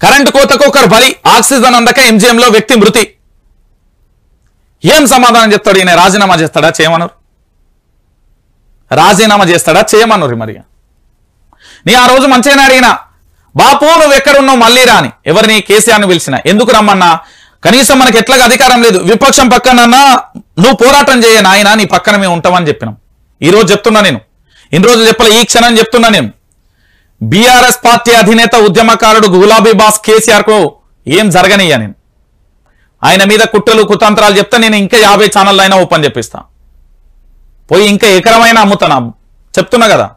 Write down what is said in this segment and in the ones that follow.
Current కోతకు ఒకరు బలి, ఆక్సిజన్ అందక ఎంజిఎంలో వ్యక్తి మృతి. ఏం సమాధానం చెప్తాడు ఈయన? రాజీనామా చేస్తాడా? చేయమన్నారు. రాజీనామా చేస్తాడా? చేయమన్నారు. మరి నీ ఆ రోజు మంచిగానే అడిగినా, బాపు నువ్వు ఎక్కడున్నావు మళ్ళీ రాని. ఎవరిని? కేసీఆర్ని పిలిచిన. ఎందుకు రమ్మన్నా? కనీసం మనకి ఎట్లాగా అధికారం లేదు, విపక్షం పక్కనన్నా నువ్వు పోరాటం చేయ నాయన, నీ పక్కన మేము ఉంటామని చెప్పినాం. ఈ రోజు చెప్తున్నా నేను, ఇన్ని రోజులు చెప్పలే, ఈ క్షణం చెప్తున్నా నేను. బీఆర్ఎస్ పార్టీ అధినేత ఉద్యమకారుడు గులాబీ బాస్ కేసీఆర్ కు ఏం జరగనియ్యా నేను. ఆయన మీద కుట్రలు కుతంత్రాలు చెప్తా నేను ఇంకా 50 ఛానళ్ళు అయినా ఓపెన్ చెప్పిస్తా. పోయి ఇంకా ఎకరమైనా అమ్ముతానా చెప్తున్నా కదా.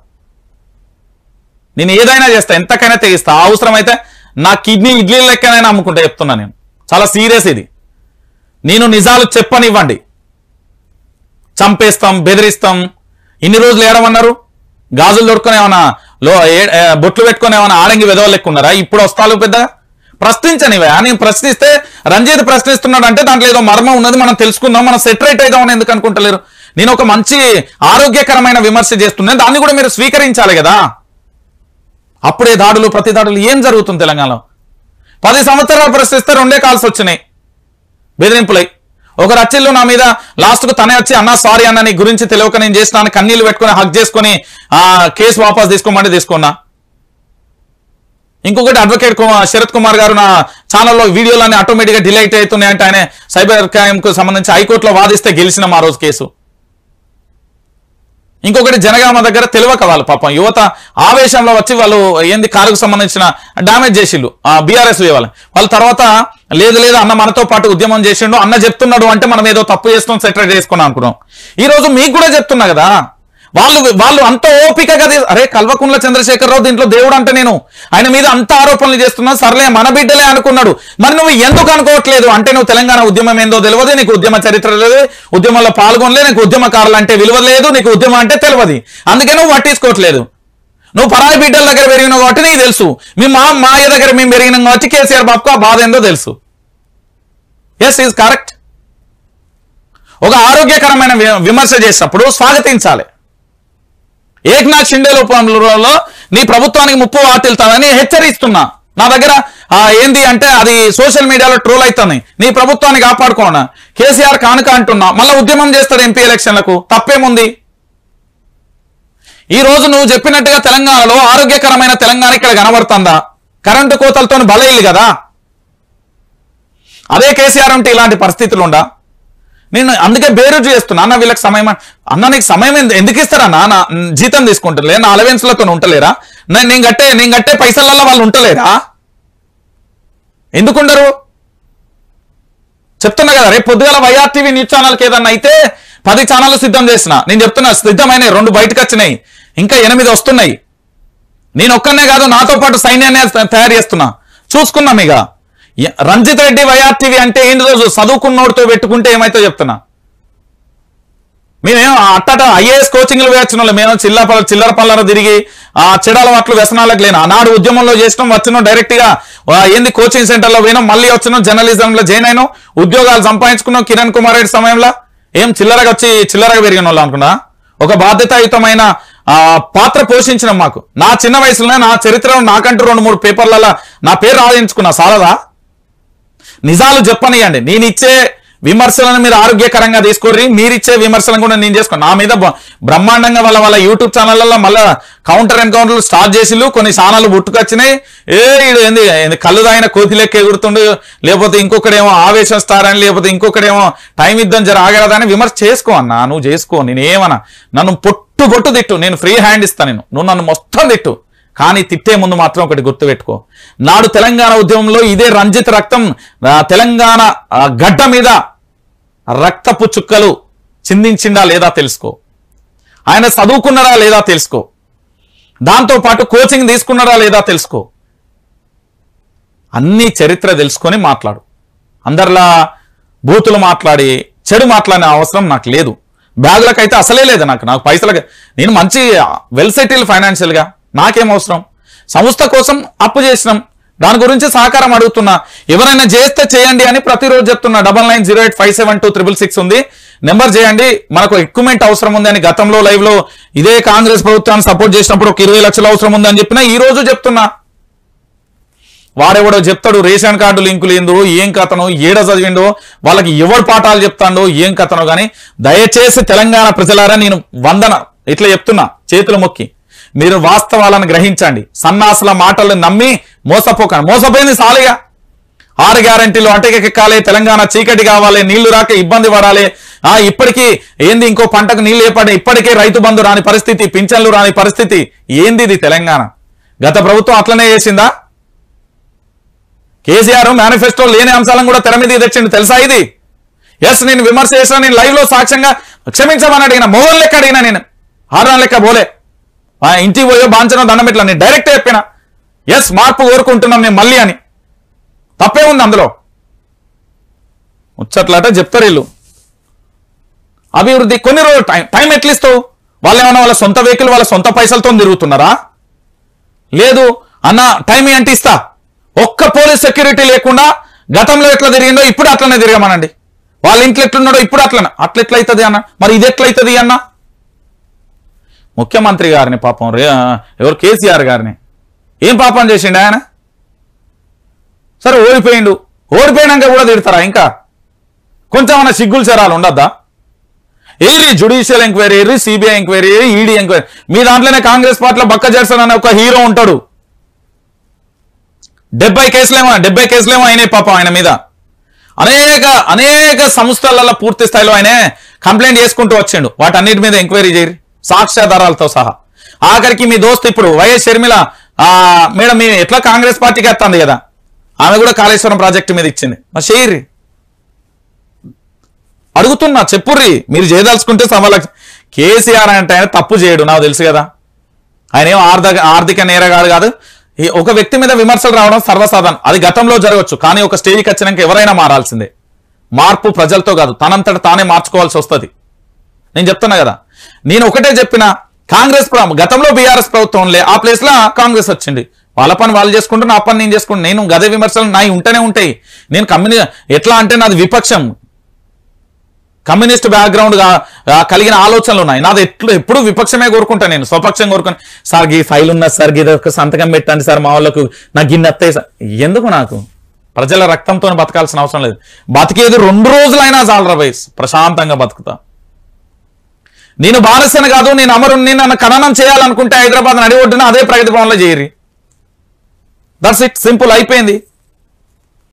నేను ఏదైనా చేస్తా, ఎంతకైనా తెగిస్తా. అవసరమైతే నా కిడ్నీ ఇడ్లీ లెక్కనైనా అమ్ముకుంటా చెప్తున్నా నేను. చాలా సీరియస్ ఇది. నేను నిజాలు చెప్పనివ్వండి, చంపేస్తాం, బెదిరిస్తాం. ఇన్ని రోజులు ఏడమన్నారు? గాజులు దొరుకుని ఏమన్నా బొట్లు పెట్టుకుని ఏమన్నా ఆడంగి వెదవలు లెక్కున్నారా? ఇప్పుడు వస్తాలు పెద్దగా ప్రశ్నించనివా? నేను ప్రశ్నిస్తే రంజిత్ ప్రశ్నిస్తున్నాడు అంటే దాంట్లో ఏదో మర్మం ఉన్నది, మనం తెలుసుకుందాం, మనం సెటరేట్ అవుదామని ఎందుకు అనుకుంటలేరు? నేను ఒక మంచి ఆరోగ్యకరమైన విమర్శ చేస్తున్నాను, దాన్ని కూడా మీరు స్వీకరించాలి కదా. అప్పుడే దాడులు, ప్రతి దాడులు. ఏం జరుగుతుంది తెలంగాణలో? 10 సంవత్సరాలు ప్రశ్నిస్తే 2 కాల్స్ వచ్చినాయి బెదిరింపులై. ఒక రచ్చిల్లు నా మీద లాస్ట్కు తనే వచ్చి అన్నా సారీ అన్న, నీ గురించి తెలియక నేను చేసినాను, కన్నీళ్లు పెట్టుకుని హక్ చేసుకుని కేసు వాపస్ తీసుకోమంటే తీసుకున్నా. ఇంకొకటి అడ్వకేట్ శరత్ కుమార్ గారు నా ఛానల్లో వీడియోలన్నీ ఆటోమేటిక్గా డిలీట్ అవుతున్నాయంటే ఆయన సైబర్ క్రైమ్ కు సంబంధించి హైకోర్టులో వాదిస్తే గెలిచినాం ఆ రోజు కేసు. ఇంకొకటి జనగామ దగ్గర తెలియక వాళ్ళు పాపం యువత ఆవేశంలో వచ్చి వాళ్ళు ఏంది కారుకు సంబంధించిన డ్యామేజ్ చేసిళ్ళు బీఆర్ఎస్ వాళ్ళ తర్వాత లేదు లేదు అన్న మనతో పాటు ఉద్యమం చేసిండు, అన్న చెప్తున్నాడు అంటే మనం ఏదో తప్పు చేస్తాం, సెటరేట్ చేసుకున్నాం అనుకున్నాం. ఈ రోజు మీకు కూడా చెప్తున్నా కదా, వాళ్ళు అంత ఓపికగా అరే కల్వకుంట్ల చంద్రశేఖరరావు దీంట్లో దేవుడు అంటే నేను ఆయన మీద అంత ఆరోపణలు చేస్తున్నా, సర్లే మన బిడ్డలే అనుకున్నాడు. మరి నువ్వు ఎందుకు అనుకోవట్లేదు అంటే నువ్వు తెలంగాణ ఉద్యమం ఏందో తెలియదు, నీకు ఉద్యమ చరిత్ర లేదు, ఉద్యమంలో పాల్గొనలే, నీకు ఉద్యమకారులు అంటే విలువ లేదు, నీకు ఉద్యమం అంటే తెలియదు, అందుకే నువ్వు పట్టించుకోవట్లేదు. నువ్వు పరాయి బిడ్డల దగ్గర పెరిగినావు కాబట్టి నీకు తెలుసు, మీ మాయ దగ్గర మేము పెరిగినాం కాబట్టి కేసీఆర్ బాబుకు ఆ బాధ ఏందో తెలుసు. Yes is correct. ఒక ఆరోగ్యకరమైన విమర్శ చేసినప్పుడు స్వాగతించాలి. ఏక్నాథ్ షిండే రూపంలో నీ ప్రభుత్వానికి ముప్పు వాటిల్తానని హెచ్చరిస్తున్నా. నా దగ్గర ఏంది అంటే అది సోషల్ మీడియాలో ట్రోల్ అవుతుంది, నీ ప్రభుత్వాన్ని కాపాడుకోనా, కేసీఆర్ కానుక అంటున్నా, మళ్ళీ ఉద్యమం చేస్తాడు ఎంపీ ఎలక్షన్లకు, తప్పేముంది? ఈ రోజు నువ్వు చెప్పినట్టుగా తెలంగాణలో ఆరోగ్యకరమైన తెలంగాణ ఇక్కడ కనబడుతుందా? కరెంటు కోతలతో బలైలు కదా. అదే కేసీఆర్ ఉంటే ఇలాంటి పరిస్థితులు ఉండా? నేను అందుకే బేరుజు చేస్తున్నా. అన్న వీళ్ళకి సమయం, అన్న నీకు సమయం ఎందుకు ఇస్తారన్నా? నా జీతం తీసుకుంటలే, నా అలవెన్స్లతో ఉంటలేరా? నేను కట్టే పైసలలో వాళ్ళు ఉంటలేరా? ఎందుకుండరు? చెప్తున్నా కదా, రేపు పొద్దుగాల వైఆర్టీవీ న్యూస్ ఛానల్కి ఏదన్నా అయితే 10 ఛానళ్ళు సిద్ధం చేసిన. నేను చెప్తున్నా సిద్ధమైనాయి, 2 బయటకు వచ్చినాయి, ఇంకా 8 వస్తున్నాయి. నేను ఒక్కనే కాదు, నాతో పాటు సైన్యాన్ని తయారు చేస్తున్నా. చూసుకున్నాం. ఇక రంజిత్ రెడ్డి వైఆర్టీవీ అంటే ఏంటి రోజు చదువుకున్నోడితో పెట్టుకుంటే ఏమైతే చెప్తున్నా. మేమేమో అట్టట ఐఏఎస్ కోచింగ్లు వేయచ్చిన వాళ్ళు, మేము చిల్లర పల్లర తిరిగి చెడాల వాట్లు వ్యసనాలకు లేను. ఆనాడు ఉద్యమంలో చేసినాం, వచ్చినాం డైరెక్ట్ గా ఏంది కోచింగ్ సెంటర్లో పోయినాం, మళ్ళీ వచ్చినాం జర్నలిజంలో జాయిన్ అయినాం, ఉద్యోగాలు సంపాదించుకున్నాం. కిరణ్ కుమార్ రెడ్డి సమయంలో ఏం చిల్లరగా పెరిగిన వాళ్ళు అనుకున్నా. ఒక బాధ్యతాయుతమైన పాత్ర పోషించినాం. మాకు నా చిన్న వయసులోనే నా చరిత్రలో నాకంటూ 2-3 పేపర్లలో నా పేరు రాయించుకున్నా. సాలదా? నిజాలు చెప్పనియండి. నేను ఇచ్చే విమర్శలను మీరు ఆరోగ్యకరంగా తీసుకోర్రి, మీరిచ్చే విమర్శలను కూడా నేను చేసుకోండి. నా మీద బ్రహ్మాండంగా వాళ్ళ యూట్యూబ్ ఛానళ్ళలో మళ్ళీ కౌంటర్లు స్టార్ట్ చేసిళ్ళు, కొన్ని ఛానళ్ళు పుట్టుకొచ్చినాయి. ఏంది కళ్ళు తాగిన కోతి లెక్క ఎగురుతుండు, లేకపోతే ఇంకొకడేమో ఆవేశం స్టార్ అని, లేకపోతే ఇంకొకడేమో టైం ఇద్దాం జర ఆగలదని విమర్శ చేసుకో అన్నా. నువ్వు చేసుకో, నేను ఏమన్నా. నన్ను పొట్టు తిట్టు, నేను ఫ్రీ హ్యాండ్ ఇస్తాను. నువ్వు నన్ను మొత్తం తిట్టు, కానీ తిట్టే ముందు మాత్రం ఒకటి గుర్తుపెట్టుకో, నాడు తెలంగాణ ఉద్యమంలో ఇదే రంజిత్ రక్తం తెలంగాణ గడ్డ మీద రక్తపు చుక్కలు చిందించిందా లేదా తెలుసుకో, ఆయన చదువుకున్నారా లేదా తెలుసుకో, దాంతోపాటు కోచింగ్ తీసుకున్నారా లేదా తెలుసుకో. అన్ని చరిత్ర తెలుసుకొని మాట్లాడు. అందరిలా బూతులు మాట్లాడి చెడు మాట్లాడిన అవసరం నాకు లేదు. బ్యాగులకైతే అసలే లేదు నాకు పైసలకి. నేను మంచి వెల్ సెటిల్ ఫైనాన్షియల్గా, నాకేం అవసరం? సంస్థ కోసం అప్పు చేసినాం, దాని గురించి సహకారం అడుగుతున్నా. ఎవరైనా చేస్తే చేయండి అని ప్రతిరోజు చెప్తున్నా. 9908572666 ఉంది, నెంబర్ చేయండి. మనకు ఎక్విప్మెంట్ అవసరం ఉంది అని గతంలో లైవ్ లో ఇదే కాంగ్రెస్ ప్రభుత్వాన్ని సపోర్ట్ చేసినప్పుడు ఒక 20 లక్షలు అవసరం ఉంది అని చెప్పినా ఈ రోజు చెప్తున్నా. వాడెవడో చెప్తాడు రేషన్ కార్డు లింకులు ఏందో ఏం కథనో ఏడ చదివిండో వాళ్ళకి ఎవరు పాఠాలు చెప్తాడో ఏం కథనో కానీ దయచేసి తెలంగాణ ప్రజలారా నేను వందన ఇట్లా చెప్తున్నా చేతులు మొక్కి మీరు వాస్తవాలను గ్రహించండి. సన్నాసుల మాటలను నమ్మి మోసపోకండి. మోసపోయింది సాలిగా 6 గ్యారంటీలు అంటకెక్కాలి, తెలంగాణ చీకటి కావాలి, నీళ్లు రాక ఇబ్బంది పడాలి, ఇప్పటికీ ఏంది ఇంకో పంటకు నీళ్లు ఏర్పడి ఇప్పటికే రైతు బంధు రాని పరిస్థితి, పింఛన్లు రాని పరిస్థితి. ఏంది ఇది తెలంగాణ? గత ప్రభుత్వం అట్లనే చేసిందా? కేసీఆర్ మేనిఫెస్టో లేని అంశాలను కూడా తెర మీద తెచ్చిండు తెలుసా ఇది? ఎస్, నేను విమర్శ చేసిన, నేను లైవ్ లో సాక్ష్యంగా క్షమించమని అడిగిన, మోహన్ లెక్క అడిగినా, నేను హారాన్ లెక్క పోలే, ఇంటికి పోయో బాంచనో దండం పెట్టలే, నేను డైరెక్ట్ చెప్పిన ఎస్ మార్పు కోరుకుంటున్నాం మేము మళ్ళీ అని. తప్పే ఉంది అందులో? ముచ్చట్లట చెప్తారు వీళ్ళు. అభివృద్ధి కొన్ని రోజులు టైం ఎట్లిస్తావు? వాళ్ళు ఏమన్నా వాళ్ళ సొంత వెహికల్ వాళ్ళ సొంత పైసలతో తిరుగుతున్నారా? లేదు అన్న టైం అంటే ఇస్తా. ఒక్క పోలీస్ సెక్యూరిటీ లేకుండా గతంలో ఎట్లా తిరిగిందో ఇప్పుడు అట్లనే తిరగమనండి. వాళ్ళ ఇంట్లో ఎట్లున్నాడో ఇప్పుడు అట్లెట్లయితుంది అన్న. మరి ఇది ఎట్లయితుంది అన్న? ముఖ్యమంత్రి గారిని పాపం ఎవరు కేసీఆర్ గారిని ఏం పాపం చేసిండు ఆయన? సరే ఓడిపోయినాక కూడా తిడతారా? ఇంకా కొంచెం ఏమైనా సిగ్గులు చరాలు ఉండద్దా? ఏరి జ్యుడిషియల్ ఎంక్వైరీ, ఏరి సిబిఐ ఎంక్వైరీ, ఈడీ ఎంక్వైరీ. మీ దాంట్లోనే కాంగ్రెస్ పార్టీలో బక్క జర్సన్ అనే ఒక హీరో ఉంటాడు. 70 కేసులేమో అయినాయి పాపం ఆయన మీద. అనేక సంస్థలలో పూర్తి స్థాయిలో ఆయన కంప్లైంట్ చేసుకుంటూ వచ్చిండు. వాటన్నిటి మీద ఎంక్వైరీ చేయరు సాక్ష్యాధారాలతో సహా. ఆఖరికి మీ దోస్తు ఇప్పుడు వైఎస్ షర్మిల మేడం మీ ఎట్లా కాంగ్రెస్ పార్టీకి వస్తుంది కదా, ఆమె కూడా కాళేశ్వరం ప్రాజెక్టు మీద ఇచ్చింది. మరి చేయర్రి, అడుగుతున్నా చెప్పుర్రి. మీరు చేయదలుచుకుంటే సవాళ్ళకి. కేసీఆర్ అంటే ఆయన తప్పు చేయడు, నాకు తెలుసు కదా. ఆయన ఏం ఆర్థిక నేరగాడు కాదు. ఒక వ్యక్తి మీద విమర్శలు రావడం సర్వసాధారణం, అది గతంలో జరగవచ్చు. కానీ ఒక స్టేజ్కి వచ్చినాక ఎవరైనా మారాల్సిందే. మార్పు ప్రజలతో కాదు, తనంతట తానే మార్చుకోవాల్సి వస్తుంది. నేను చెప్తున్నా కదా, నేను ఒకటే చెప్పిన, కాంగ్రెస్ గతంలో బీఆర్ఎస్ ప్రభుత్వంలే ఆ ప్లేస్ లో కాంగ్రెస్ వచ్చింది. వాళ్ళ పని వాళ్ళు చేసుకుంటూ నా పని నేను చేసుకుంటా. నేను గదే విమర్శలు నాయి ఉంటేనే ఉంటాయి. నేను ఎట్లా అంటే నాది విపక్షం, కమ్యూనిస్ట్ బ్యాక్గ్రౌండ్ కలిగిన ఆలోచనలు ఉన్నాయి. నాది ఎప్పుడు విపక్షమే కోరుకుంటా, నేను స్వపక్షం కోరుకుని సార్ ఈ ఫైల్ ఉన్నది సార్, ఇది ఒక సంతకం పెట్టండి సార్, మా వాళ్ళకు నాకు గిన్నె వస్తాయి సార్. ఎందుకు? నాకు ప్రజల రక్తంతో బతకాల్సిన అవసరం లేదు. బతికేది 2 రోజులైనా చాలు వైస్, ప్రశాంతంగా బతుకుతా. నేను బానిసను కాదు, నేను అమరుని. నన్ను ఖననం చేయాలనుకుంటే హైదరాబాద్ నడి ఒడ్డున అదే ప్రగతి భవన్లో చేయరి. దట్స్ ఇట్, సింపుల్ అయిపోయింది.